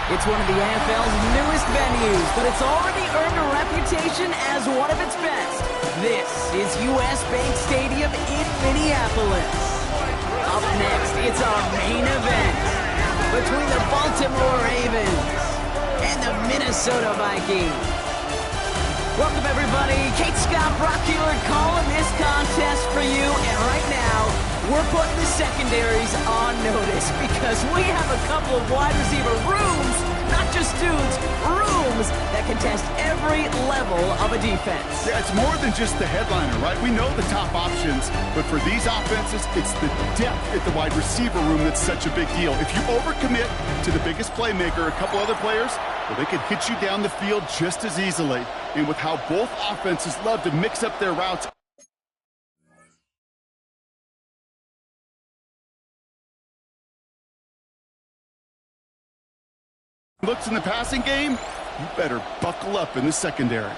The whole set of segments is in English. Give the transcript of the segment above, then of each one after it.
It's one of the NFL's newest venues, but it's already earned a reputation as one of its best. This is U.S. Bank Stadium in Minneapolis. Up next, it's our main event between the Baltimore Ravens and the Minnesota Vikings. Welcome, everybody. Kate Scott, Brock Keeler calling this contest for you, and right now, we're putting the secondaries on notice because we have a couple of wide receiver rooms, not just dudes, rooms that contest every level of a defense. Yeah, it's more than just the headliner, right? We know the top options, but for these offenses, it's the depth at the wide receiver room that's such a big deal. If you overcommit to the biggest playmaker, a couple other players, well, they can hit you down the field just as easily. And with how both offenses love to mix up their routes, looks in the passing game, you better buckle up in the secondary.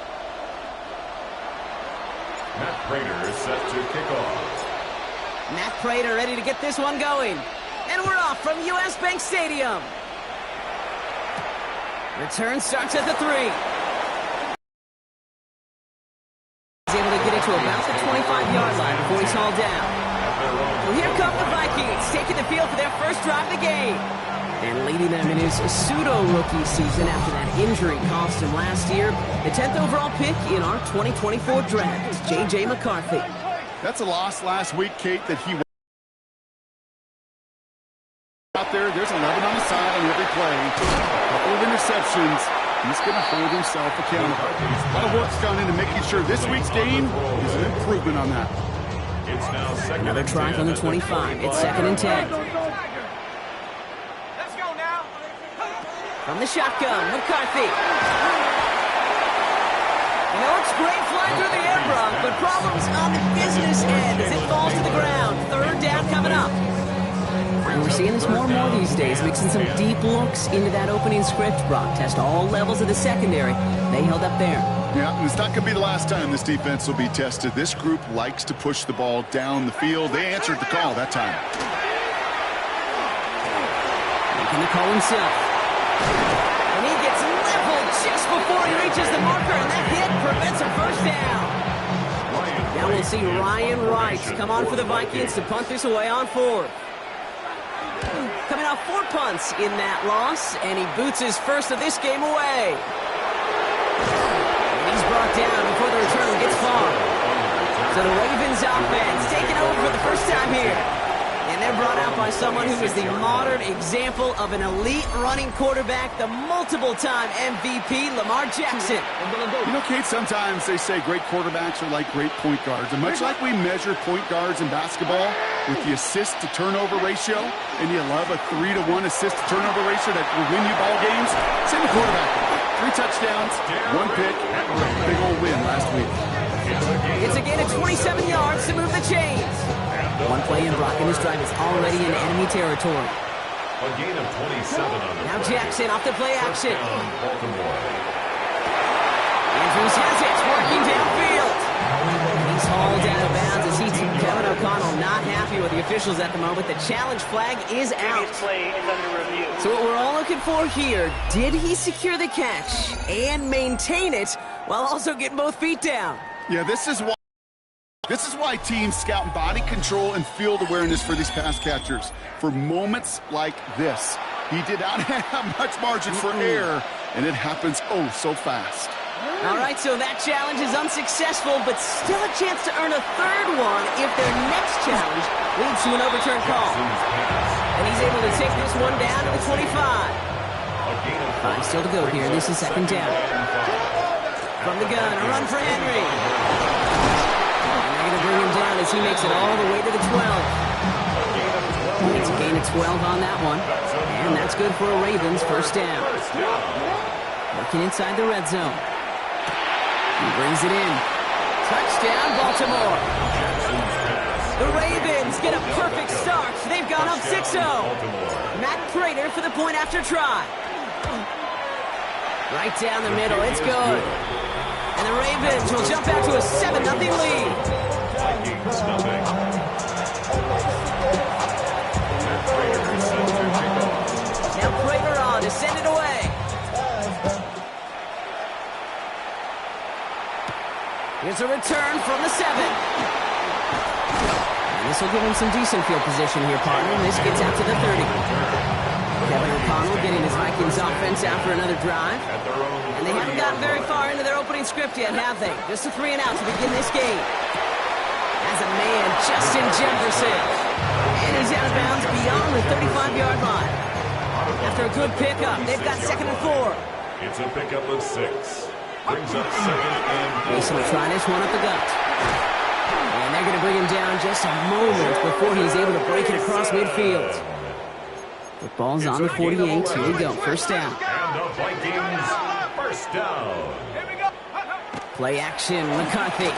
Matt Prater is set to kick off. Matt Prater ready to get this one going. And we're off from U.S. Bank Stadium. Return starts at the 3. He's able to get it to about the 25-yard line before he's hauled down. So here come the Vikings, taking the field for their first drive of the game. And leading them in his pseudo-rookie season after that injury cost him last year, the 10th overall pick in our 2024 draft, J.J. McCarthy. That's a loss last week, Kate, that he out there. There's 11 on the side on every play. A couple of interceptions. He's going to hold himself accountable. A lot of work's gone into making sure this week's game is an improvement on that. It's now second. Another try from the 25. It's 2nd and 10. From the shotgun, McCarthy. You know, it's great flying through the air, Brock, but problems on the business end as it falls to the ground. 3rd down coming up. And we're seeing this more and more these days, mixing some deep looks into that opening script, Brock. Test all levels of the secondary. They held up there. Yeah, and it's not going to be the last time this defense will be tested. This group likes to push the ball down the field. They answered the call that time. Making the call himself. And he gets leveled just before he reaches the marker, and that hit prevents a first down. Now we'll see Ryan Wright come on for the Vikings to punt this away on 4th. Coming off 4 punts in that loss, and he boots his first of this game away. And he's brought down before the return gets far. So the Ravens offense taking over for the first time here. And they're brought out by someone who is the modern example of an elite running quarterback, the multiple-time MVP, Lamar Jackson. You know, Kate, sometimes they say great quarterbacks are like great point guards. And much like we measure point guards in basketball with the assist-to-turnover ratio, and you love a 3-to-1 assist-to-turnover ratio that will win you ball games, same with quarterback. 3 touchdowns, 1 pick, big old win last week. It's a gain of 27 yards to move the chains. One play in, Brock, and this drive is already in enemy territory. A gain of 27 on the now Jackson off the play action. Baltimore. Andrews has it, working downfield. He's hauled out of bounds as he sees Kevin O'Connell not happy with the officials at the moment. The challenge flag is out. Play is under review. So what we're all looking for here, did he secure the catch and maintain it while also getting both feet down? Yeah, this is why teams scout body control and field awareness for these pass catchers. For moments like this, he did not have much margin for error, and it happens oh so fast. All right, so that challenge is unsuccessful, but still a chance to earn a 3rd one if their next challenge leads to an overturned call. And he's able to take this one down to the 25. 5 still to go here. This is 2nd down. From the gun, a run for Henry. They're going to bring him down as he makes it all the way to the 12. It's a gain of 12 on that one. And that's good for a Ravens 1st down. Working inside the red zone. He brings it in. Touchdown, Baltimore. The Ravens get a perfect start. They've gone up 6-0. Matt Prater for the point after try. Right down the middle. It's good. And the Ravens will jump out to a 7-0 lead. Now Prater on to send it away. Here's a return from the 7. And this will give him some decent field position here, partner. And this gets out to the 30. Kevin O'Connell getting his Vikings offense after another drive. And they haven't gotten very far into their opening script yet, have they? Just a 3 and out to begin this game. As a man, Justin Jefferson. And he's out of bounds beyond the 35-yard line. After a good pickup, they've got 2nd and 4. It's a pickup of 6. Brings up 2nd and 4. Mason will try this one up the gut. And they're going to bring him down just a moment before he's able to break it across midfield. The ball's on the 48. Here we go. First down. And the Vikings, first down. Play action. McCarthy.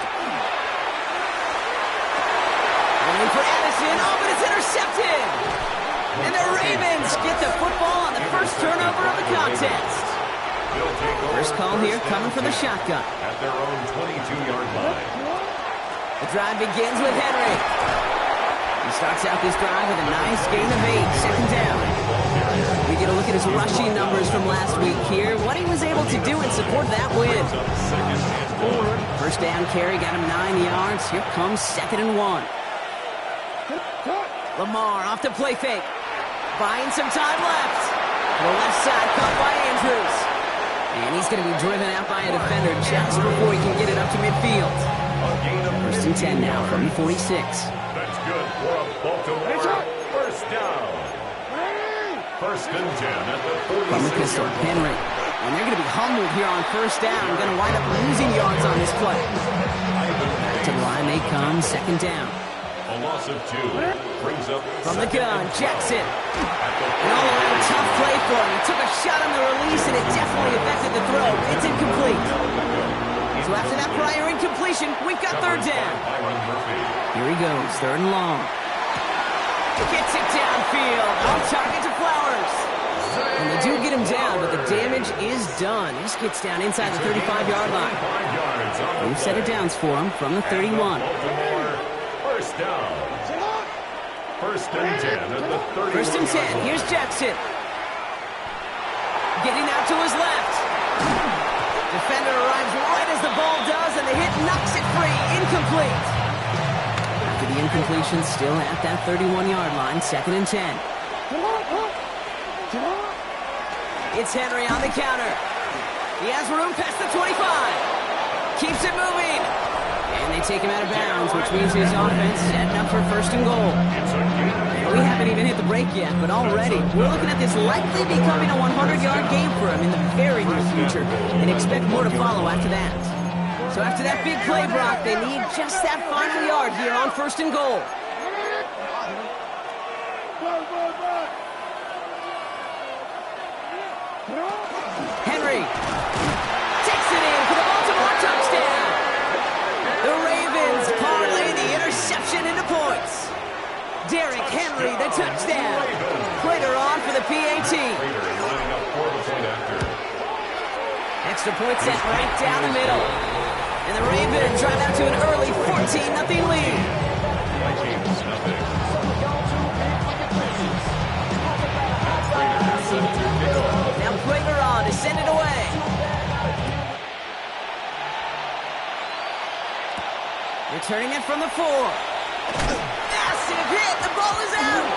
Going for Addison. Oh, but it's intercepted. And the Ravens get the football on the first turnover of the contest. First call here coming for the shotgun. At their own 22-yard line. The drive begins with Henry. He starts out this drive with a nice gain of 8. Second down. We get a look at his rushing numbers from last week here. What he was able to do in support of that win. First down carry got him 9 yards. Here comes 2nd and 1. Lamar off the play fake. Buying some time left. The left side caught by Andrews. And he's going to be driven out by a defender just before he can get it up to midfield. First and 10 now from the 46. That's good for a Baltimore first down. First and 10 at the 46. From the pistol, Henry. And they're going to be humbled here on first down. Going to wind up losing yards on this play. Back to the line they come, 2nd down. A loss of 2 brings up from the gun, Jackson. An all-around tough play for him. He took a shot on the release, and it definitely affected the throw. It's incomplete. So after that prior incompletion, we've got 3rd down. Here he goes, 3rd and long. Gets it downfield. On target to Flowers. And they do get him down, but the damage is done. He just gets down inside the 35-yard line. We've set it downs for him from the 31. First down. First and 10 at the 31. First and 10. Here's Jackson. Getting out to his left. Defender arrives right as the ball does, and the hit knocks it free. Incomplete. After the incompletion, still at that 31-yard line. 2nd and 10. It's Henry on the counter. He has room past the 25. Keeps it moving. And they take him out of bounds, which means his offense setting up for 1st and goal. And we haven't even hit the break yet, but already we're looking at this likely becoming a 100-yard game for him in the very near future, and expect more to follow after that. So after that big play, Brock, they need just that final yard here on 1st and goal. Henry takes it in for the Baltimore touchdown. The Ravens parlay the interception into points. Derrick Henry, the touchdown. Prater on for the PAT. Extra point set right down the middle. And the Ravens drive out to an early 14-0 lead. Now Prater on to send it away. Returning it from the 4. Massive hit. The ball is out.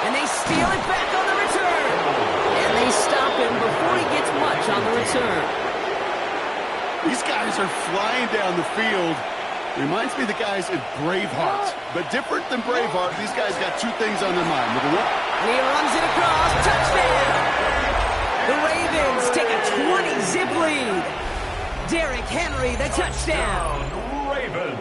And they steal it back on the return. And they stop him before he gets much on the return. These guys are flying down the field. Reminds me of the guys in Braveheart. But different than Braveheart, these guys got 2 things on their mind. Number 1. And he runs it across. Touchdown. The Ravens take a 20-zip lead. Derrick Henry, the touchdown. Ravens.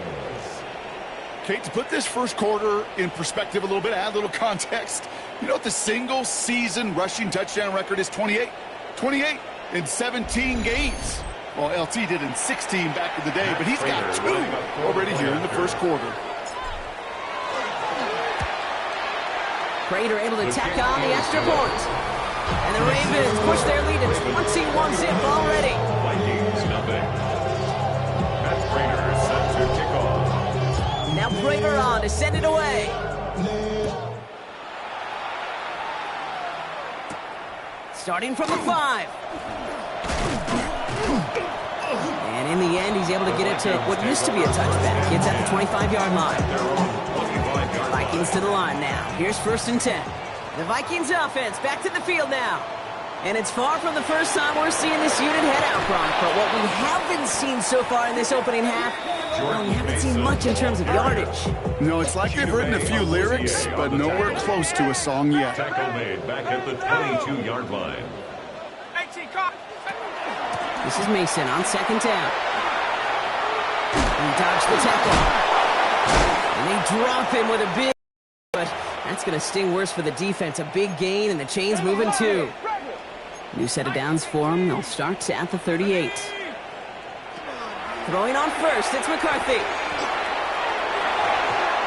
Kate, to put this first quarter in perspective a little bit, add a little context, you know what the single-season rushing touchdown record is? 28. 28 in 17 games. Well, LT did in 16 back in the day, but he's got 2 already here in the first quarter. Prater able to tack on the extra point. And the Ravens push their lead to 21-zip already. Vikings nothing. Matt Prater is set to kick off. Now Prater on to send it away. Starting from the 5. And in the end, he's able to get it to what used to be a touchback. It's at the 25-yard line. Vikings to the line now. Here's 1st and 10. The Vikings offense back to the field now. And it's far from the first time we're seeing this unit head out, Brock. But what we haven't seen so far in this opening half, well, we haven't seen much in terms of yardage. No, it's like they've written a few lyrics, but nowhere close to a song yet. Tackle made back at the 22-yard line. This is Mason on 2nd down. He dodged the tackle. And they drop him with a big... But that's going to sting worse for the defense. A big gain, and the chain's moving too. New set of downs for him. They'll start at the 38. Throwing on first, it's McCarthy.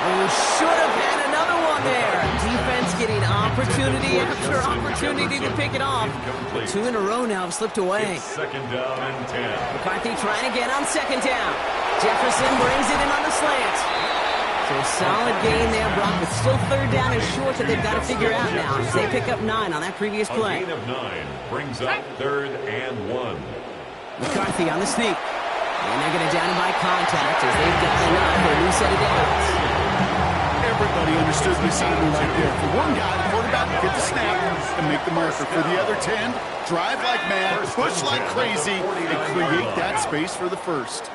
Oh, should have had another one there. Defense getting opportunity after opportunity to pick it off. 2 in a row now have slipped away. It's 2nd down and 10. McCarthy trying again on 2nd down. Jefferson brings it in on the slant. So a solid gain there, Brock, but still 3rd down is short that they've got to figure out now. They pick up 9 on that previous play. A gain of 9 brings up 3rd and 1. McCarthy on the sneak. And they're going to down him by contact as they've got enough for a new set of downs. Everybody understood the assignment right there. For one guy, the quarterback, get the snap and make the marker. For the other 10, drive like mad, push like crazy, and create that space for the first.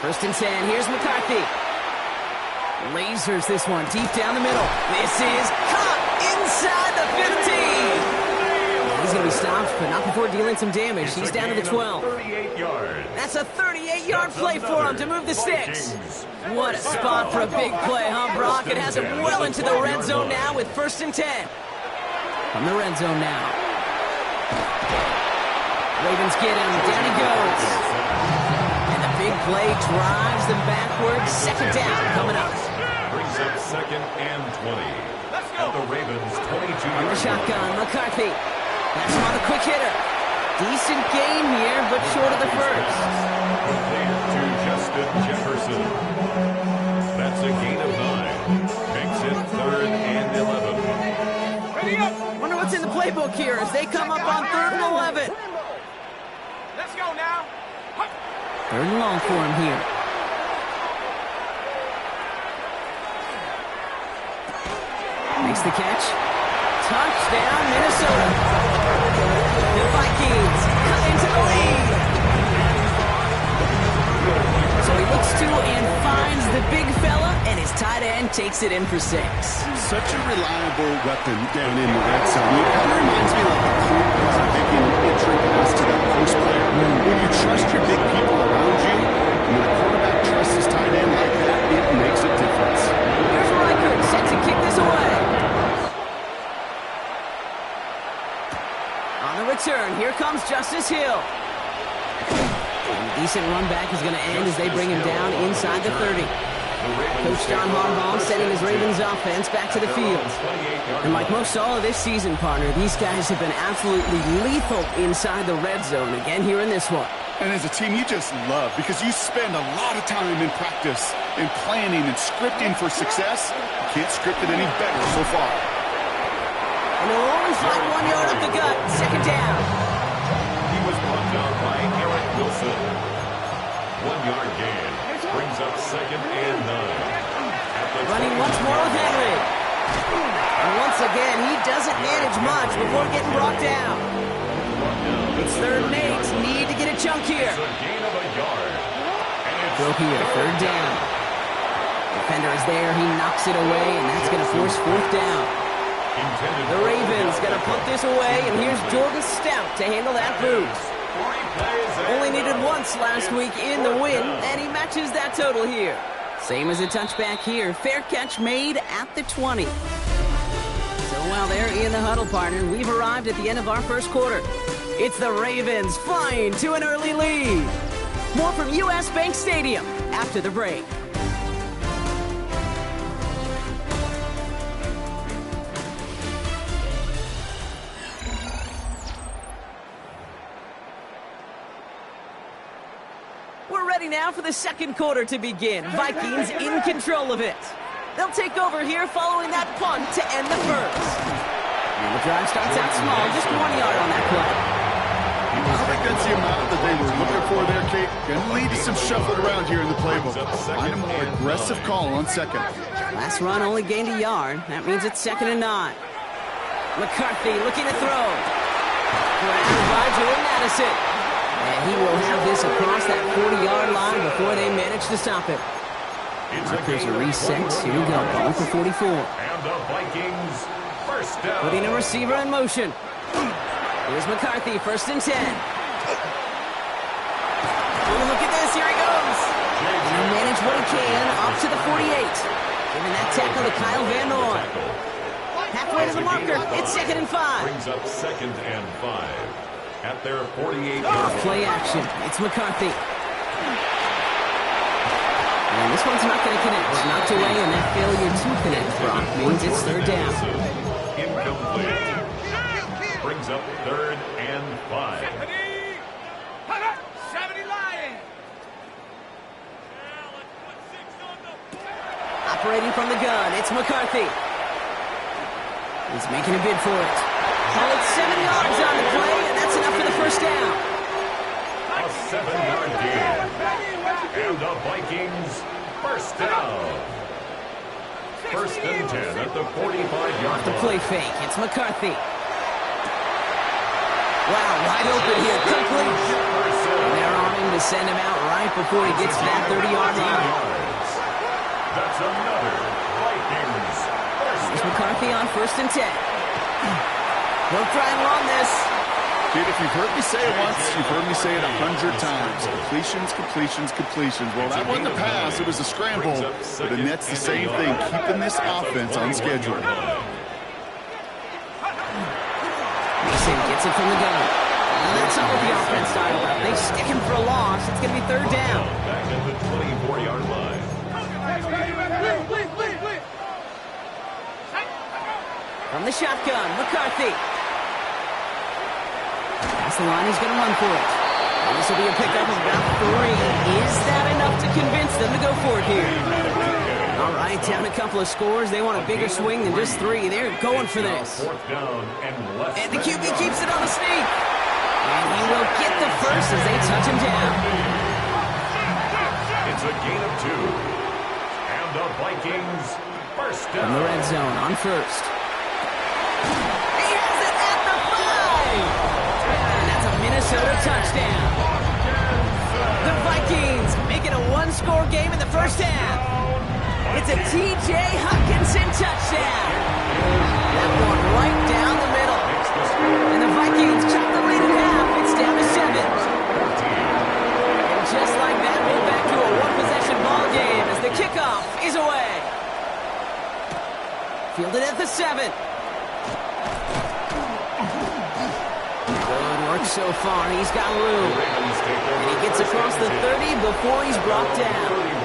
1st and 10, here's McCarthy. Lasers this one deep down the middle. This is caught inside the 15. He's going to be stopped, but not before dealing some damage. He's down to the 12. 38 yards. That's a 38-yard play for him to move the sticks. What a spot for a big play, huh, Brock? It has him well into the red zone now with 1st and 10. From the red zone now. Ravens get him. Down he goes. And the big play drives them backwards. 2nd down coming up. Brings up 2nd and 20. At the Ravens' 22. On the shotgun, McCarthy. That's him on the quick hitter. Decent game here, but short of the first. To Justin Jefferson. That's a gain of 9. Makes it 3rd and 11. Ready up. Wonder what's in the playbook here as they come up on 3rd and 11. Let's go now. 3rd and long for him here. Makes the catch. Touchdown, Minnesota. The Vikings cut into the lead. So he looks to and finds the big fella, and his tight end takes it in for 6. Such a reliable weapon down in the red zone. It kind of reminds me like a quarterback making an entry pass to that post player. When you trust your big people around you, and when a quarterback trusts his tight end like that, it makes a difference. Here's Riker set to kick this away. On the return, here comes Justice Hill. And a decent run back is going to end as they bring him down inside the 30. Coach John Harbaugh sending his Ravens offense back to the field. And like most all of this season, partner, these guys have been absolutely lethal inside the red zone again here in this one. And as a team, you just love because you spend a lot of time in practice and planning and scripting for success. You can't script it any better so far. And they'll only find 1 yard up the gut. 2nd down. He was brought down by Eric Wilson. 1 yard gain. Brings up 2nd and 9. Running once more with Henry. And once again, he doesn't manage much before getting brought down. It's 3rd and 8. Need to get a chunk here. It's a gain of a yard. Throw here, 3rd down. Defender is there. He knocks it away, and that's going to force 4th down. The Ravens going to put this away, and here's Jordan Stout to handle that boot. Only needed once last week in the win, and he matches that total here. Same as a touchback here. Fair catch made at the 20. So while they're in the huddle, partner, we've arrived at the end of our first quarter. It's the Ravens flying to an early lead. More from U.S. Bank Stadium after the break. We're ready now for the second quarter to begin. Vikings in control of it. They'll take over here following that punt to end the first. And the drive starts out small, just 1 yard on that play. The that's the amount that they were looking for there, Kate. Going to lead to some shuffling around here in the playbook. Find a more aggressive call on second. Last run only gained a yard. That means it's 2nd and 9. McCarthy looking to throw. Grabbed by Jordan Addison. And he will have this across that 40-yard line before they manage to stop it. Markers are reset. Here we go. Ball for 44. And the Vikings first down. Putting a receiver in motion. Here's McCarthy, 1st and 10. Ooh, look at this. Here he goes. And he'll manage what he can up to the 48. Giving that tackle to Kyle Van Noy. Halfway to the marker. It's 2nd and 5. Brings up 2nd and 5 at their 48-yard Off play action. It's McCarthy. And this one's not going to connect. Knocked away, and that failure to connect, Brock, means it's 3rd down. Incomplete. Brings up 3rd and 5. 70 Lions. Operating from the gun, it's McCarthy. He's making a bid for it. Called 7 yards on the play, and that's enough for the 1st down. A 7-yard gain. And the Vikings first down. 1st and 10 at the 45-yard The line. play fake, it's McCarthy. Wow, wide open here, complete. And they're on him to send him out right before he gets to that 30-yard line. That's another Vikings first Here's McCarthy on 1st and 10. He'll try and run this. Kid, if you've heard me say it once, you've heard me say it 100 times. Completions, completions, completions. Well, that wasn't a pass. It was a scramble. But the Nets, the same thing, keeping this offense on schedule. Mason gets it from the gun. And that's not what the offense style out. They stick him for a loss. It's going to be 3rd down. back at the 24-yard line. From the shotgun, McCarthy. That's the line, he's going to run for it. And this will be a pickup of about 3. Is that enough to convince them to go for it here? All right, down a couple of scores. They want a bigger swing than just 3. They're going for this. 4th down and less. And the QB keeps it on the sneak. And he will get the first as they touch him down. It's a gain of 2. And the Vikings first down. From the red zone on 1st. He has it at the 5. And that's a Minnesota touchdown. The Vikings make it a 1-score game in the 1st half. It's a T.J. Hockenson touchdown. That one right down the middle. And the Vikings chop the lead in half. It's down to 7. And just like that, we're back to a 1-possession ball game as the kickoff is away. Fielded at the 7. Good work so far. He's got room. And he gets across the 30 before he's brought down.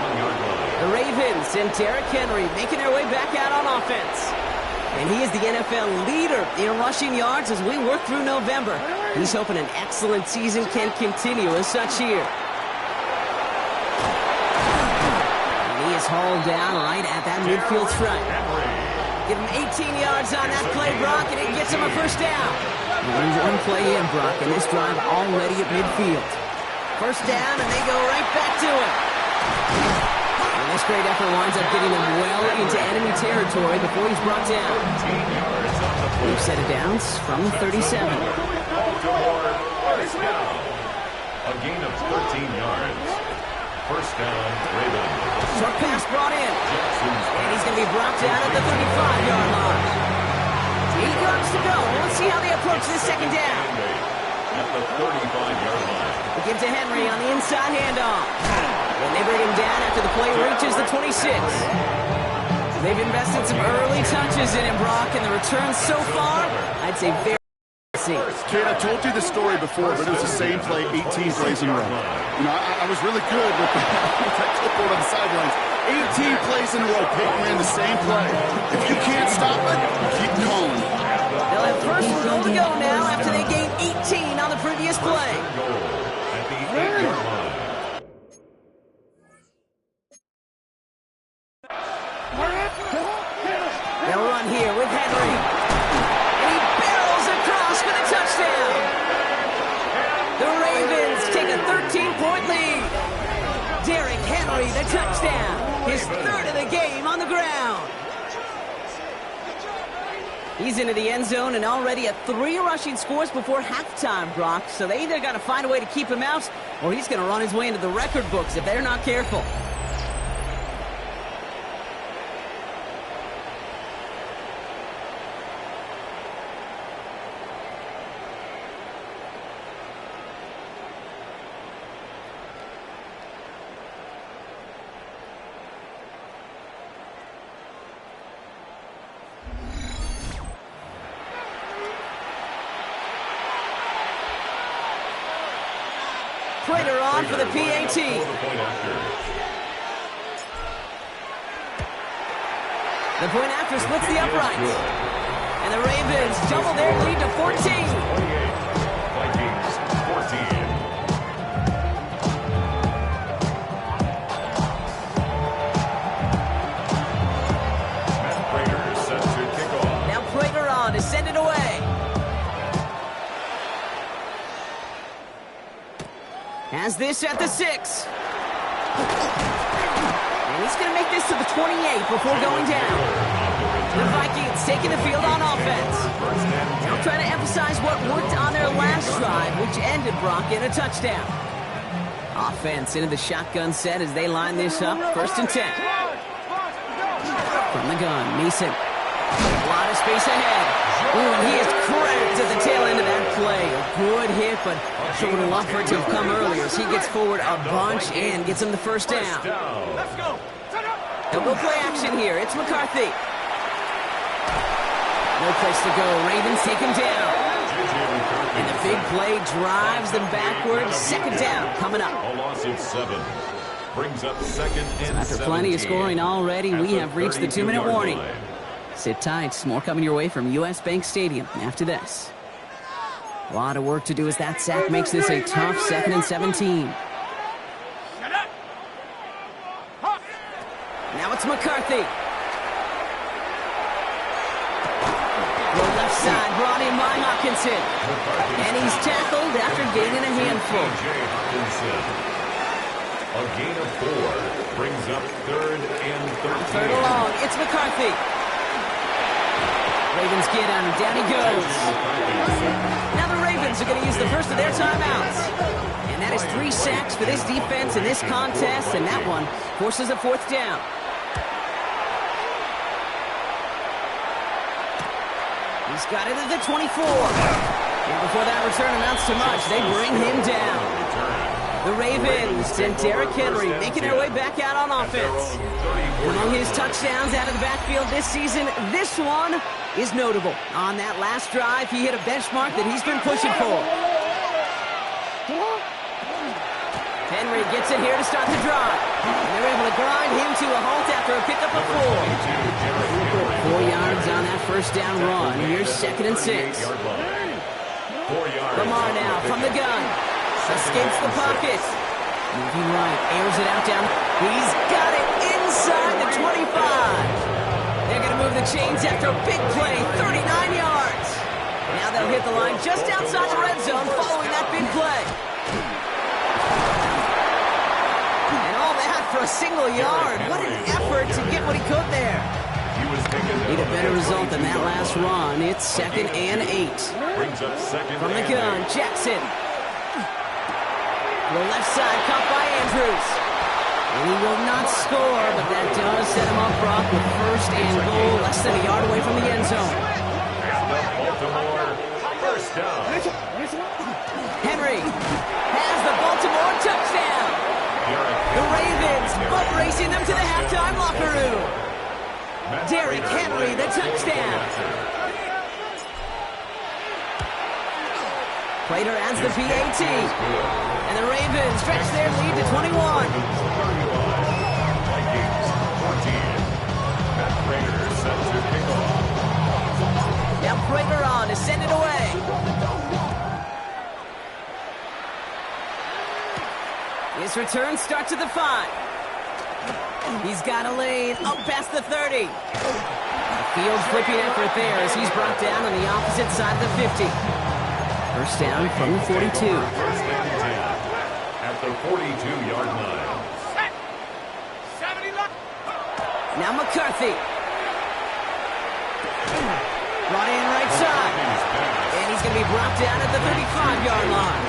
The Ravens and Derrick Henry making their way back out on offense. And he is the NFL leader in rushing yards as we work through November. He's hoping an excellent season can continue as such here. And he is hauled down right at that midfield stripe. Give him 18 yards on that play, Brock, and it gets him a 1st down. One play in, Brock, and this drive already at midfield. 1st down, and they go right back to it. And this great effort winds up getting him well into enemy territory before he's brought down. We've set it down from 37. A gain of 13 yards. 1st down, Ravens. Short pass brought in. And he's going to be brought down at the 35-yard line. 8 yards to go. Let's see how they approach this 2nd down. At the 35-yard line. We give to Henry on the inside handoff. And they bring him down after the play reaches the 26. They've invested some early touches in him, Brock, and the returns so far, I'd say very safe. Kid, I told you the story before, but it was the same play 18 plays in a row. You know, I was really good with that clipboard on the sidelines. 18 plays in a row, Peyton ran the same play. If you can't stop it, keep calling. They'll have 1st and goal to go now after they gained 18 on the previous play. At the 8-yard line. They'll run here with Henry. And he barrels across for the touchdown. The the touchdown. His third of the game on the ground. He's into the end zone and already at 3 rushing scores before halftime, Brock. So they either got to find a way to keep him out, or he's going to run his way into the record books if they're not careful. Prater on for the PAT. The point after splits the uprights. And the Ravens double their lead to 14. Vikings 14. Matt Prater set to kick off. Now Prater on to send it away. Has this at the 6. And he's going to make this to the 28 before going down. The Vikings taking the field on offense. They'll try to emphasize what worked on their last drive, which ended, Brock, in a touchdown. Offense into the shotgun set as they line this up. 1st and 10. From the gun, Mason. A lot of space ahead. Ooh, and he is cracked at the tail end of that play. A good hit, but sure would have loved for it to have come earlier as he gets forward a bunch and gets him the 1st down. Let's go. They'll go play action here. It's McCarthy. No place to go. Ravens take him down. And the big play drives them backwards. 2nd down coming up. A loss of 7. Brings up 2nd and After plenty of 17. scoring already, we have reached the 2-minute 32-yard warning. line. Sit tight. More coming your way from U.S. Bank Stadium after this. A lot of work to do as that sack makes this a tough 2nd and 17. Now it's McCarthy. The left side brought in by Hopkinson. And he's tackled after gaining a handful. A gain of 4 brings up 3rd and 13. 3rd along. It's McCarthy. Ravens get him. Down he goes. Now the Ravens are going to use the first of their timeouts. And that is 3 sacks for this defense in this contest. And that one forces a 4th down. He's got it at the 24. And before that return amounts to much, they bring him down. The Ravens and Derrick Henry making their way back out on offense. Among his touchdowns out of the backfield this season, this one is notable. On that last drive, he hit a benchmark that he's been pushing for. Henry gets it here to start the drive. And they're able to grind him to a halt after a pickup of 4. 4 yards on that 1st down run. Here's 2nd and 6. Lamar now from the gun. Escapes the pocket. Moving right. Airs it out down. He's got it inside the 25. They're going to move the chains after a big play. 39 yards. Now they'll hit the line just outside the red zone following that big play. And all that for a single yard. What an effort to get what he could there. Need a better result than that last run. It's 2nd and 8. From the gun, Jackson. The left side caught by Andrews. And he will not score, but that does set him up, Brock, with 1st and goal, less than a yard away from the end zone. Baltimore, 1st down. Henry has the Baltimore touchdown. The Ravens butt racing them to the halftime locker room. Derrick Henry, the touchdown. Prater adds the PAT. And the Ravens stretch their lead to 21. Vikings 14. Matt Prater set to kick off. Now Prater on to send it away. His return starts at the 5. He's got a lane up past the 30. Field flipping effort there as he's brought down on the opposite side of the 50. 1st down from the 42. 1st and 10 at the 42-yard line. Now McCarthy. Brought in right side. And he's going to be brought down at the 35-yard line.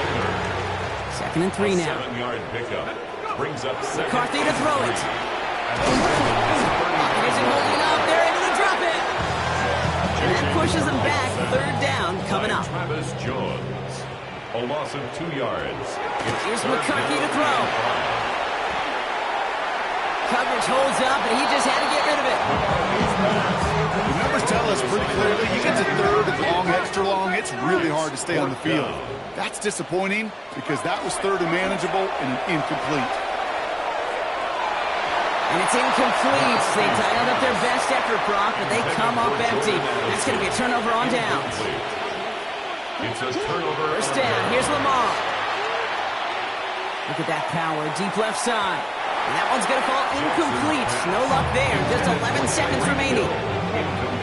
2nd and 3 now. 7-yard pickup. Brings up second. McCarthy to throw it. Isn't holding up. They're into the drop it. And that pushes them back. 3rd down coming up. Travis Jones. A loss of 2 yards. Here's McCarthy to throw. Coverage holds up, and he just had to get rid of it. The numbers tell us pretty clearly, you get to 3rd and long, extra long, it's really hard to stay on the field. That's disappointing because that was 3rd and manageable and incomplete. And it's incomplete. They dialed up their best effort, Brock, but they come up empty. That's going to be a turnover on downs. It's a turnover. 1st down. Here's Lamar. Look at that power. Deep left side. And that one's going to fall incomplete. No luck there. Just 11 seconds remaining.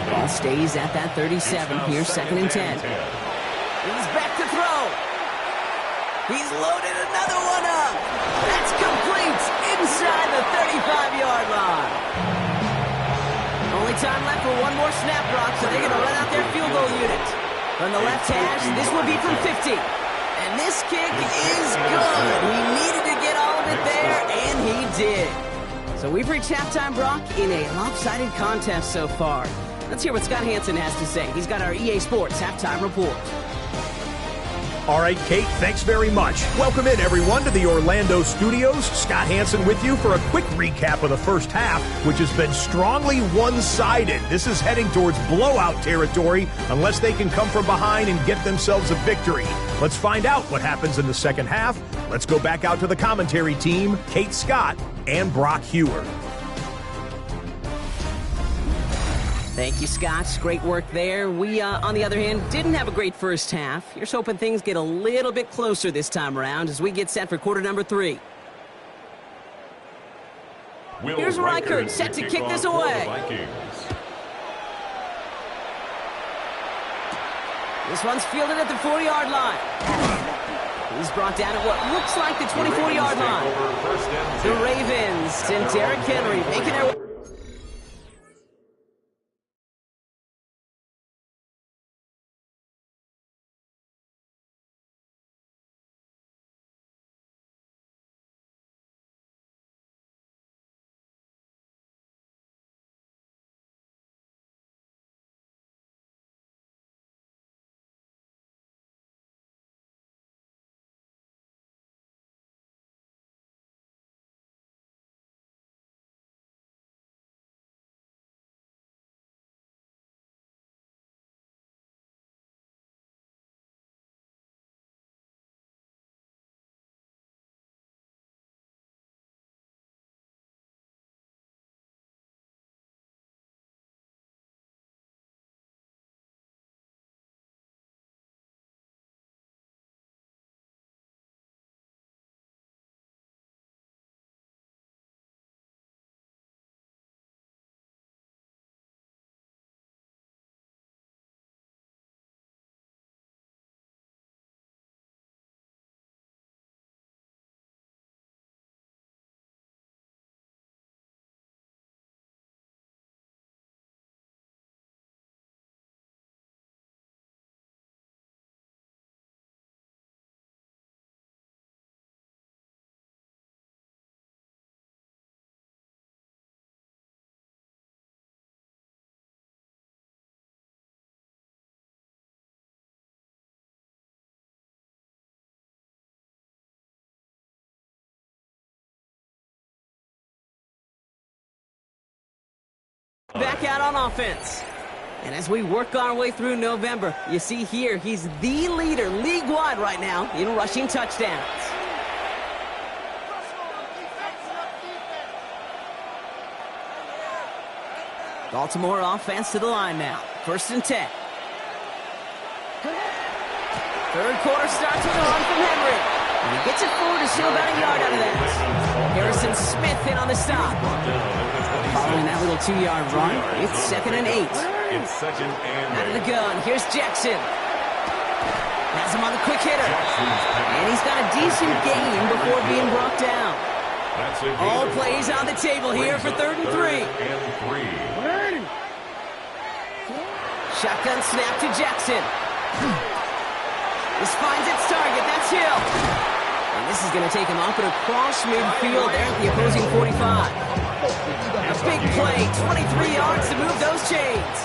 Ball stays at that 37. Here's 2nd and 10. He's back to throw. He's loaded another one up. That's complete inside the 35-yard line. Only time left for one more snap, Brock, so they're going to run out their field goal unit. From the left hash, this will be from 50. And this kick is good. He needed to get all of it there, and he did. So we've reached halftime, Brock, in a lopsided contest so far. Let's hear what Scott Hansen has to say. He's got our EA Sports halftime report. All right, Kate, thanks very much. Welcome in, everyone, to the Orlando studios. Scott Hansen with you for a quick recap of the first half, which has been strongly one-sided. This is heading towards blowout territory unless they can come from behind and get themselves a victory. Let's find out what happens in the second half. Let's go back out to the commentary team, Kate Scott and Brock Hewer. Thank you, Scott. Great work there. We, on the other hand, didn't have a great first half. Here's hoping things get a little bit closer this time around as we get set for quarter number 3. Here's Reichert set to kick this away. This one's fielded at the 4-yard line. He's brought down at what looks like the 24-yard line. The Ravens and Derrick Henry making their way. Back out on offense. And as we work our way through November, you see here, he's the leader league-wide right now in rushing touchdowns. Baltimore offense to the line now. 1st and 10. Third quarter starts with a run from Henry. And he gets it forward to steal about a yard out of that. Harrison Smith in on the stop. Following that little 2-yard run, it's 2nd and 8. It's 2nd and 8. Out of the gun, here's Jackson. Has him on the quick hitter. And he's got a decent gain before being brought down. All plays on the table here for 3rd and 3. Shotgun snap to Jackson. This finds its target. That's Hill. And this is going to take him off and across midfield there at the opposing 45. A big play, 23 yards to move those chains.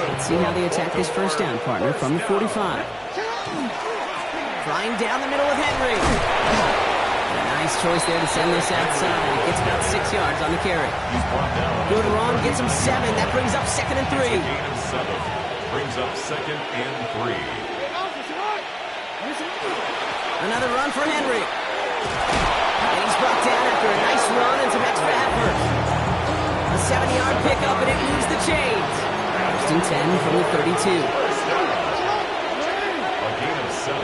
Let's see how they attack this first down, partner, from the 45. Flying down the middle with Henry. A nice choice there to send this outside. It gets about 6 yards on the carry. Good run, gets him 7. That brings up 2nd and 3. Brings up 2nd and 3. Another run for Henry. And he's brought down after a nice run and some extra effort. A 70-yard pickup, and it moves the chains. 1st and 10 from the 32. A gain of 7.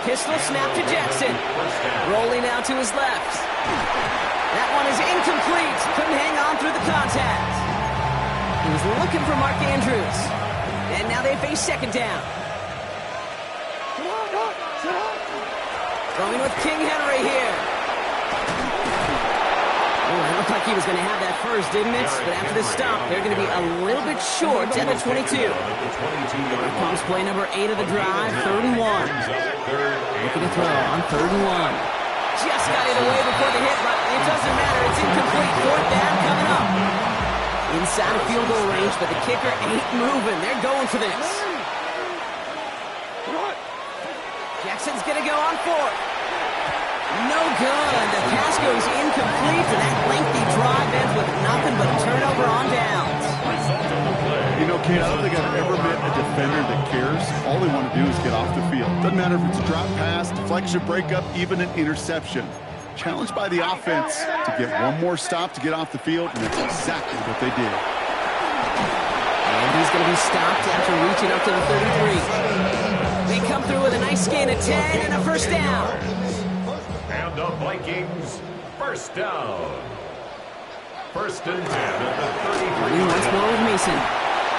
Pistol snap to Jackson. Rolling out to his left. That one is incomplete. Couldn't hang on through the contact. He was looking for Mark Andrews. And now they face 2nd down. Going with King Henry here. Oh, it looked like he was going to have that first, didn't it? But after this stop, they're going to be a little bit short at the 22. Here comes play number 8 of the drive, 3rd and 1. Looking to throw on 3rd and 1. Just got it away before the hit, but it doesn't matter. It's incomplete. 4th down coming up. Inside of field goal range, but the kicker ain't moving. They're going for this. Jackson's going to go on 4th. No good. The pass goes incomplete, and that lengthy drive ends with nothing but a turnover on downs. You know, Kate, I don't think I've ever met a defender that cares. All they want to do is get off the field. Doesn't matter if it's a drop pass, deflection, breakup, even an interception. Challenged by the offense to get one more stop to get off the field, and that's exactly what they did. And he's going to be stopped after reaching up to the 33. They come through with a nice gain of 10 and a 1st down. And the Vikings, 1st down. 1st and 10 at the 33. Once more with Mason.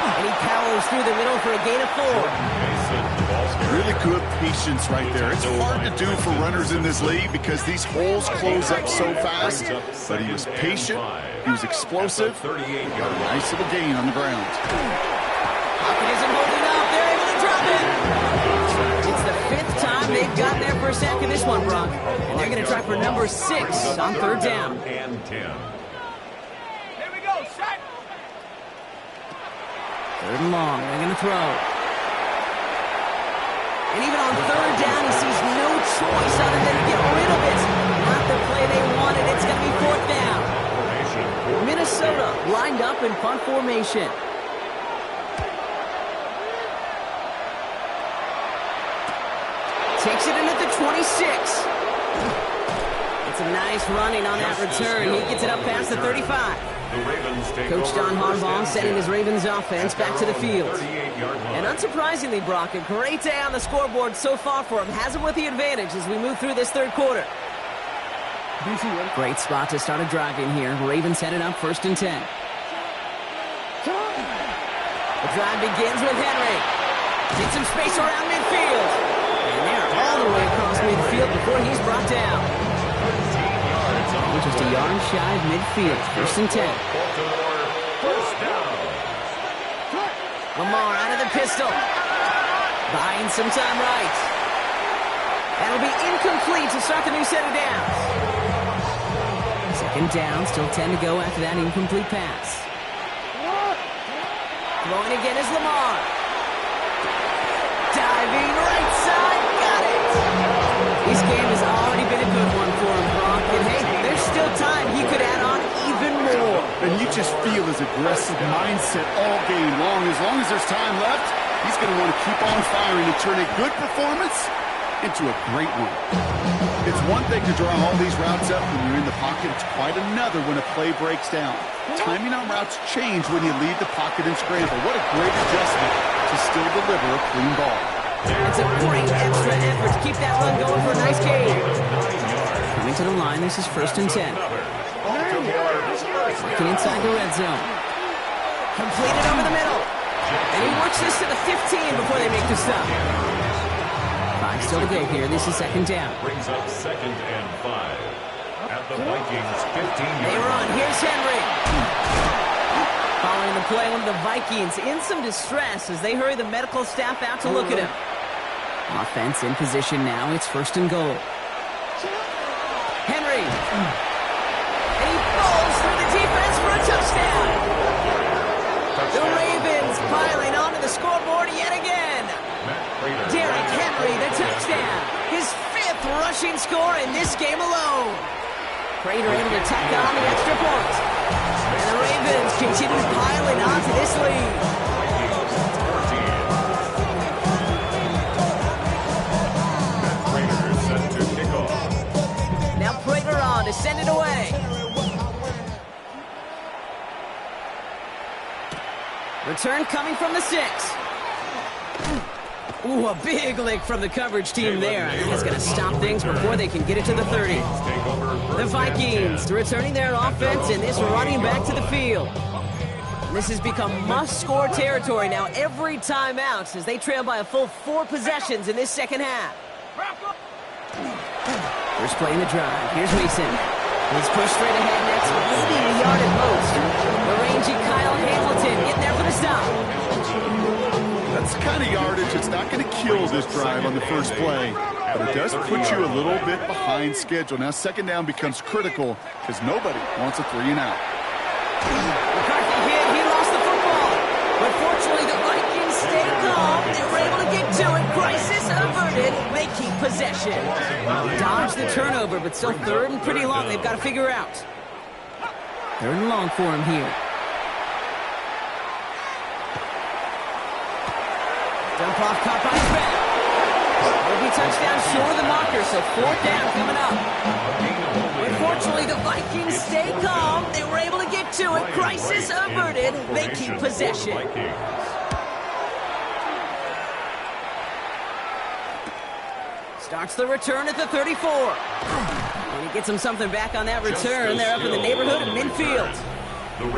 And he powers through the middle for a gain of 4. Really good patience right there. It's hard to do for runners in this league because these holes close up so fast. But he was patient. He was explosive. Nice little gain on the ground. Pocket isn't holding up. They're able to drop it. It's the 5th time they've gotten there for a sack in this one, Brock. And they're going to try for number 6 on 3rd down. And 10. Here we go, shot. 3rd and long. They're going to throw. And even on 3rd down, he sees no choice other than to get rid of it. Not the play they wanted. It's going to be 4th down. Minnesota lined up in punt formation. Takes it in at the 26. It's a nice running on that return. He gets it up past the 35. Coach John Harbaugh sending his Ravens offense back to the field. And unsurprisingly, Brock, a great day on the scoreboard so far for him. Has him with the advantage as we move through this 3rd quarter. Great spot to start a drive in here. Ravens headed up 1st and 10. The drive begins with Henry. Gets some space around midfield. And they're all the way across midfield before he's brought down. Just a yard shy of midfield. 1st and 10. Lamar out of the pistol. Buying some time right. That'll be incomplete to start the new set of downs. 2nd down, still 10 to go after that incomplete pass. Throwing again is Lamar. Diving right side, got it. This game has already been a good one for him, Brock. And hey, there's still time. He could add on even more. And you just feel his aggressive mindset all game long. As long as there's time left, he's going to want to keep on firing and turn a good performance into a great one. It's one thing to draw all these routes up when you're in the pocket. It's quite another when a play breaks down. Timing on routes change when you leave the pocket and scramble. What a great adjustment to still deliver a clean ball. It's a great extra effort to keep that run going for a nice gain. Coming to the line, this is 1st and 10. Working inside the red zone. Completed over the middle. And he works this to the 15 before they make the stop. 5 still to go here. This is 2nd down. Brings up 2nd and 5. At the Vikings' 15-yard They run. Here's Henry. Following the play, one of the Vikings in some distress as they hurry the medical staff out to look at him. Offense in position now. It's 1st and goal. Henry. And he falls through the defense for a touchdown. The Ravens piling onto the scoreboard yet again. Derrick Henry, the touchdown. His 5th rushing score in this game alone. Prater able to tack on the extra point. And the Ravens continue piling onto this lead. Prater set to kick off. Now Prater on to send it away. Return coming from the 6. Ooh, a big lick from the coverage team there. I think it's going to stop things before they can get it to the 30. The Vikings returning their offense and this running back to the field. And this has become must-score territory now every time out as they trail by a full 4 possessions in this second half. First play in the drive. Here's Mason. He's pushed straight ahead next, maybe a yard at most. The rangy Kyle Hamilton getting there for the stop. That's the kind of yardage that's not going to kill this drive on the first play, but it does put you a little bit behind schedule. Now second down becomes critical because nobody wants a 3-and-out. McCarthy hit, he lost the football. But fortunately, the Vikings stay calm. They were able to get to it. Crisis averted. They keep possession. Dodge the turnover, but still 3rd and pretty long. They've got to figure out. 3rd and long for him here. Dump off, caught by his back. Will be touchdown short of the marker, so 4th down coming up. Unfortunately, the Vikings stay calm. They were able to get to it. Crisis averted. They keep possession. Starts the return at the 34. And he gets him something back on that return. They're up in the neighborhood of midfield. The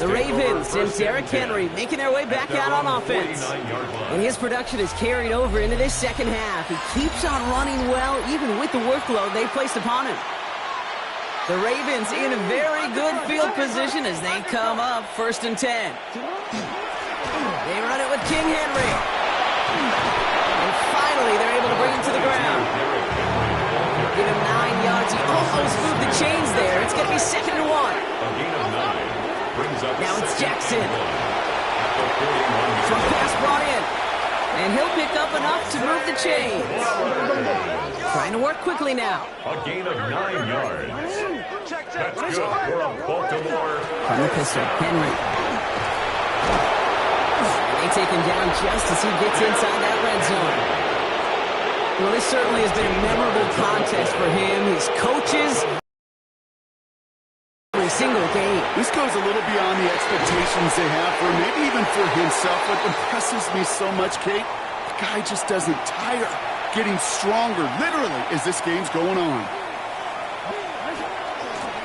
Ravens and Derrick Henry making their way back out on offense. And his production is carried over into this second half. He keeps on running well, even with the workload they placed upon him. The Ravens in a very good field position as they come up 1st and 10. They run it with King Henry. And finally, they're able to bring him to the ground. Give him 9 yards. He almost moved the chains there. It's going to be 2nd and 1. Now it's Jackson. Some pass brought in. And he'll pick up enough to move the chains. Trying to work quickly now. A gain of 9 yards. That's good for Baltimore. From the pistol, Henry. They take him down just as he gets inside that red zone. Well, this certainly has been a memorable contest for him, his coaches, every single game. This goes a little beyond the expectations they have for him, maybe even for himself. What impresses me so much, Kate, the guy just doesn't tire, getting stronger, literally, as this game's going on.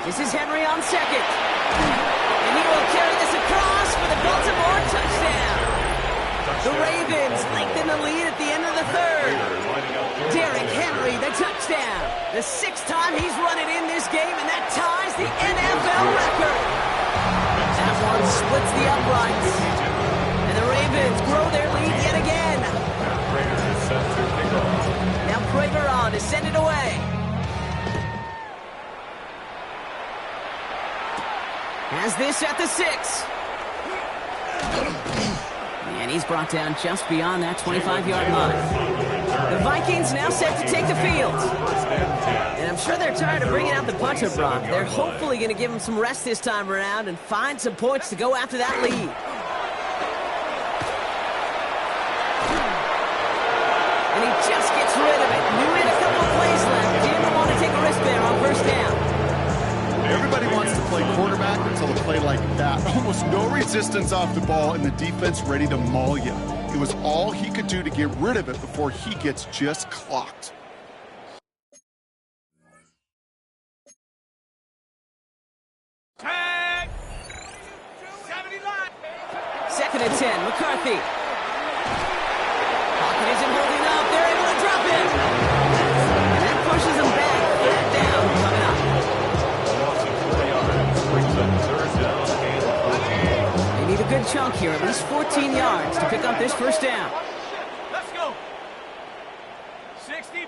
This is Henry on 2nd. And he will carry this across for the Baltimore touchdown. The Ravens lengthen the lead at the end of the 3rd. Derrick Henry, the touchdown. The 6th time he's run it in this game, and that ties the NFL record. That one splits the uprights. And the Ravens grow their lead yet again. Now Prater on to send it away. Has this at the 6. And he's brought down just beyond that 25-yard line. The Vikings now set to take the field. And I'm sure they're tired of bringing out the puncher, Brock. They're hopefully going to give him some rest this time around and find some points to go after that lead. And he just gets rid of it. Knew he had a couple of plays left. Didn't want to take a risk there on 1st down. Everybody wants to play quarterback until a play like that. Almost no resistance off the ball and the defense ready to maul you. It was all he could do to get rid of it before he gets just clocked. Tag! 70 line. 2nd and 10, McCarthy. Pocket isn't holding up. They're able to drop it. And that pushes him back. 3rd down coming up. good chunk here, at least 14 yards to pick up this first down. Let's go. 60.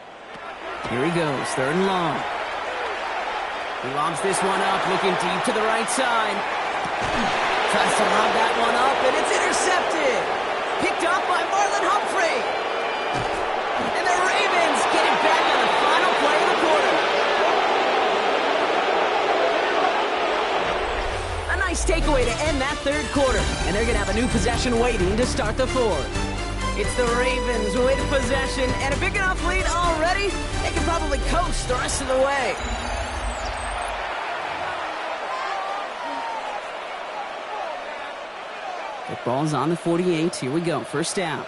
Here he goes, 3rd and long. He lobs this one up, looking deep to the right side. Tries to lob that one up, and it's intercepted. Picked up by Marlon Humphrey. And the Ravens get it back on the final play of the quarter. A nice takeaway to end that 3rd quarter. And they're going to have a new possession waiting to start the 4th. It's the Ravens with possession and a big enough lead already. They can probably coast the rest of the way. The ball's on the 48. Here we go. First down.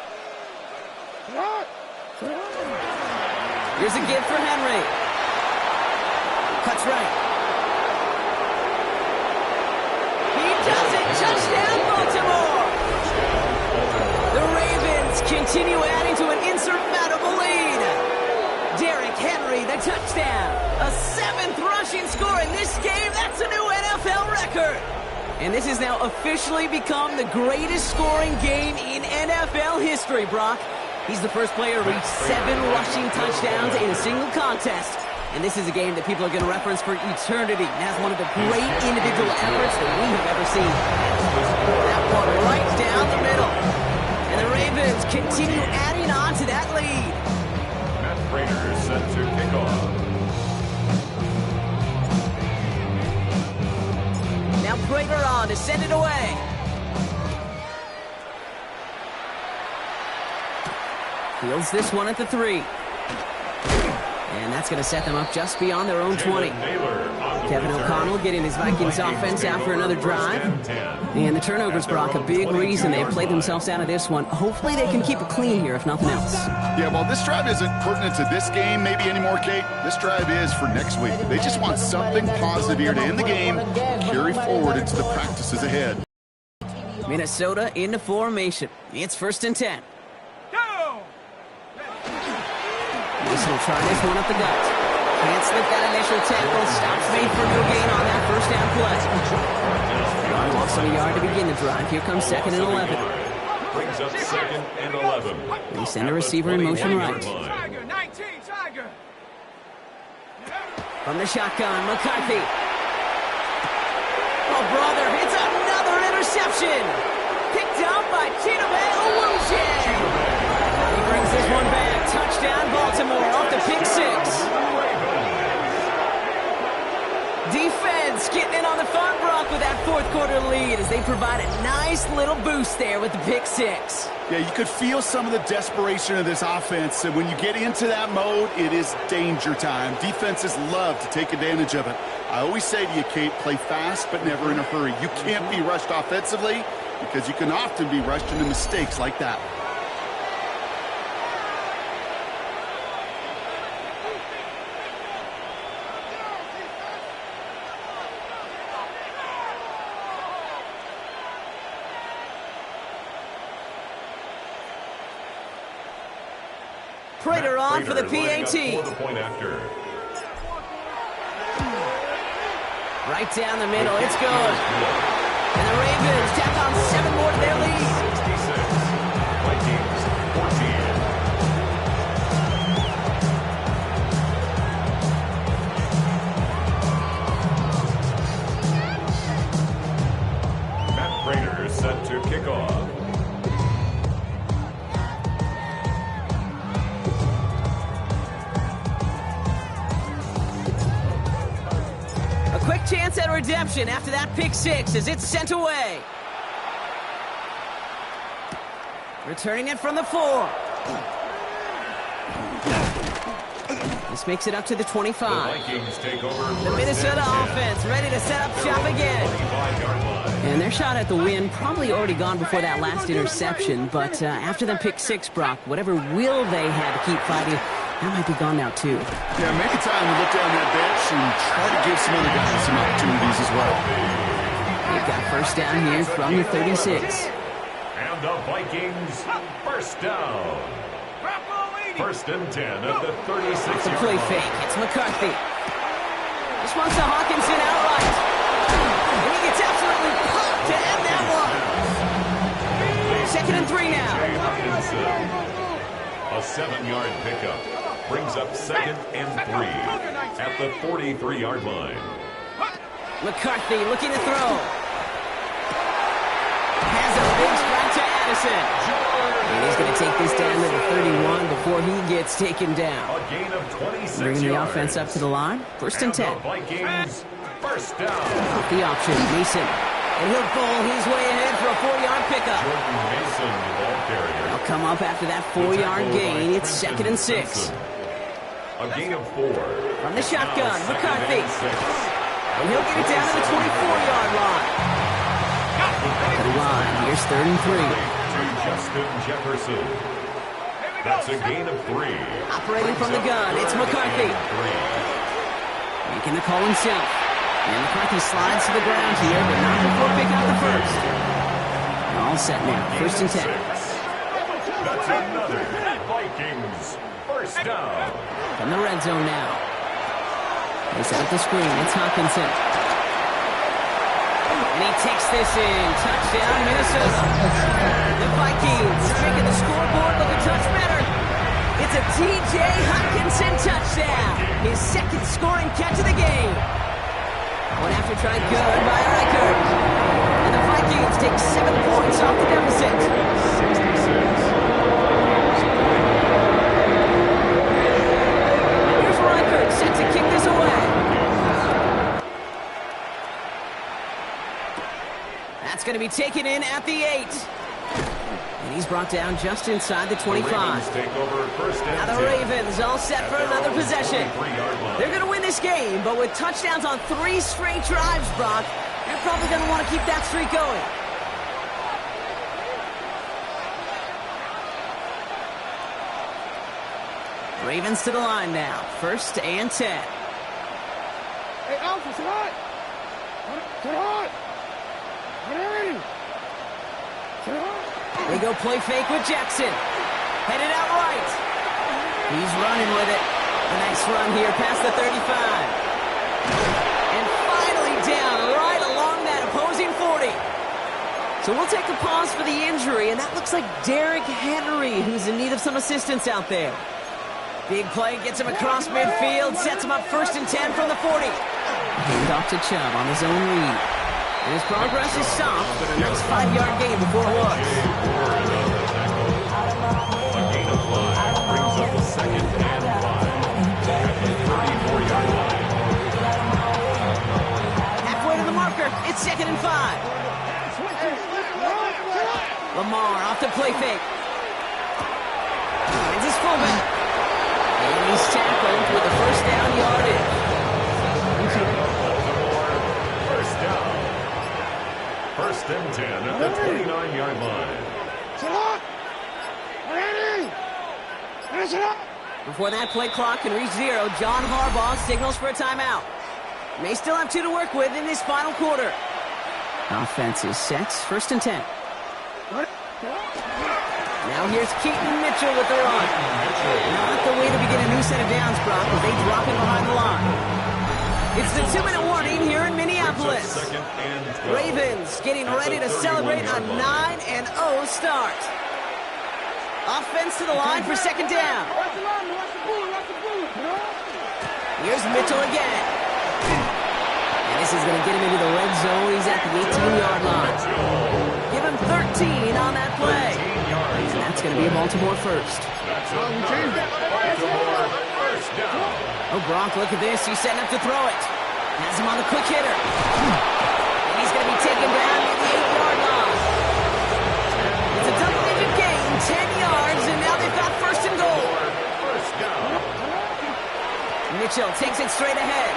Here's a give for Henry. Cuts right. He does it. Touchdown, Baltimore. The Ravens continue adding to an insurmountable lead. Derrick Henry, the touchdown. A 7th rushing score in this game. That's a new NFL record. And this has now officially become the greatest scoring game in NFL history, Brock. He's the first player to reach 7 rushing touchdowns in a single contest. And this is a game that people are going to reference for eternity. And has one of the great individual efforts that we have ever seen. That one right down the middle. And the Ravens continue adding on to that lead. Matt Prater set to kick off. Now Prater on to send it away. Fields this one at the 3. And that's going to set them up just beyond their own 20. Kevin O'Connell getting his Vikings offense out for another drive. And the turnovers, Brock, a big reason they have played themselves out of this one. Hopefully they can keep it clean here, if nothing else. Yeah, well, this drive isn't pertinent to this game maybe anymore, Kate. This drive is for next week. They just want something positive here to end the game and carry forward into the practices ahead. Minnesota into formation. It's 1st and 10. Go! Mason will try this one up the gut. Can't slip that initial tackle. Stops made for no gain on that first down play. Ron lost on a yard to begin the drive. Here comes 2nd and 11. Brings up 2nd and 11. They send a receiver in motion right. Tiger, 19, Tiger. From the shotgun, McCarthy. Oh, brother, it's another interception. Picked up by Chidobe Awuzie. He brings this one back. Touchdown, Baltimore, off the pick 6. Defense getting in on the fun, Brock, with that 4th quarter lead as they provide a nice little boost there with the pick 6. Yeah, you could feel some of the desperation of this offense, and when you get into that mode, it is danger time. Defenses love to take advantage of it. I always say to you, Kate, play fast but never in a hurry. You can't be rushed offensively because you can often be rushed into mistakes like that. Prater on for the PAT. Right down the middle, it's good. And the Ravens tack on 7 more to their lead. 66, Vikings 14. Matt Prater set to kick off. Quick chance at redemption after that pick 6 as it's sent away. Returning it from the 4. This makes it up to the 25. The Vikings take over. The Minnesota offense ready to set up shop again. And their shot at the win probably already gone before that last interception, but after the pick 6, Brock, whatever will they had to keep fighting, that might be gone now, too. Yeah, maybe time to look down that bench and try to give some other guys some opportunities as well. They've got first down here from the 36. And the Vikings first down. 1st and 10 at the 36. The play fake. It's McCarthy. This one's to Hawkinson outright. And he gets absolutely pumped to end that one. Second and 3 now. A 7-yard pickup brings up second and 3 at the 43-yard line. McCarthy looking to throw. Has a big strike to Addison. And he's going to take this down to the 31 before he gets taken down. A gain of 26 Bringing the yards. offense up to the line. First and 10. The Vikings, first down. The option, Mason. And he'll bowl his way ahead for a 4-yard pickup. Jordan Mason, the ball carrier. They'll come up after that 4-yard gain. It's second and 6. A gain of 4. From the shotgun, Now second McCarthy. and 6. And he'll get it down to the 24-yard line. To the line, here's third and 3. To Justin Jefferson. That's a gain of 3. Operating from the gun, it's McCarthy. Making the call himself. And McCarthy slides to the ground here, but not before picking up the first. All set now, first and 10. That's another Vikings first down. From the red zone now. They set up the screen, it's Hawkinson. And he takes this in. Touchdown, Minnesota. The Vikings making the scoreboard look a touch better. It's a T.J. Hawkinson touchdown. His second scoring catch of the game. One after try good by Reichert. And the Vikings take 7 points off the deficit. 66. Here's Reichert set to kick this away. That's going to be taken in at the 8. And he's brought down just inside the 25. Take over first and Now the 10. Ravens all set for another possession. They're going to win this game, but with touchdowns on 3 straight drives, Brock, they're probably going to want to keep that streak going. Ravens to the line now. First and 10. Hey, Alpha, sit hot. Sit hot. They go play fake with Jackson. Headed out right. He's running with it. A nice run here past the 35. And finally down right along that opposing 40. So we'll take a pause for the injury, and that looks like Derrick Henry, who's in need of some assistance out there. Big play gets him across midfield, sets him up first and 10 from the 40. Hand off to Chubb on his own read. And his progress is stopped, but a nice 5-yard gain before it was. A gain of 5 brings up a second and 5 at the 34-yard line. Halfway to the marker, it's second and 5. Lamar off the play fake. Finds his fullback. And he's tackled with the first down yardage. First down. First and 10 at the 29-yard line. Before that play clock can reach 0, John Harbaugh signals for a timeout. May still have 2 to work with in this final quarter. Offense is set, first and 10. Now here's Keaton Mitchell with the run. Not the way to begin a new set of downs, Brock, as they drop it behind the line. It's the 2-minute warning here in Minneapolis. Second and 12. Ravens getting ready to celebrate a 9-0 start. Offense to the line for second down. Here's Mitchell again. And this is going to get him into the red zone. He's at the 18-yard line. Give him 13 on that play. And that's going to be a Baltimore first. That's another Baltimore first down. Oh, Gronk, look at this. He's setting up to throw it. Has him on the quick hitter. And he's going to be taken down at the 8-yard line. It's a double-digit gain, 10 yards, and now they've got first and goal. First down. Mitchell takes it straight ahead.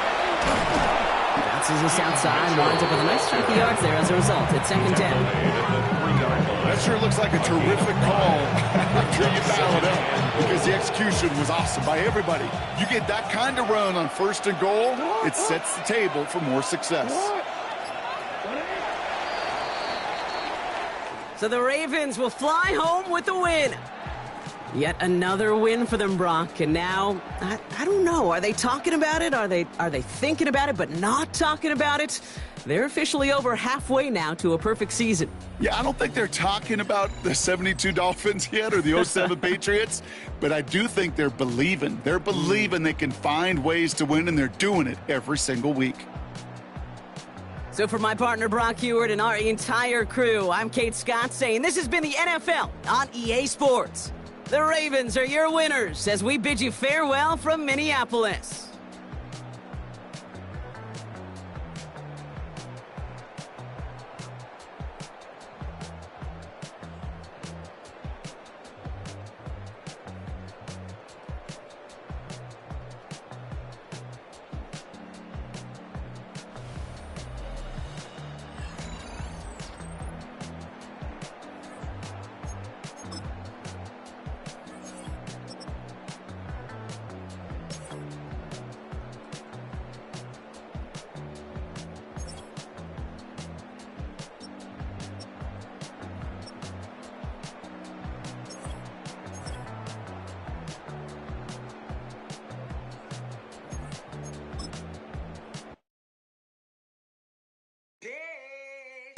Bounces this outside, winds up with a nice chunk of yards there as a result. It's second down. That sure looks like a terrific call after you dial it up, because the execution was awesome by everybody. You get that kind of run on first and goal, it sets the table for more success. So the Ravens will fly home with the win. Yet another win for them, Brock. And now, I don't know. Are they talking about it? Are they thinking about it but not talking about it? They're officially over halfway now to a perfect season. Yeah, I don't think they're talking about the 72 Dolphins yet or the 07 Patriots, but I do think they're believing. They're believing they can find ways to win, and they're doing it every single week. So for my partner Brock Heward and our entire crew, I'm Kate Scott saying this has been the NFL on EA Sports. The Ravens are your winners as we bid you farewell from Minneapolis.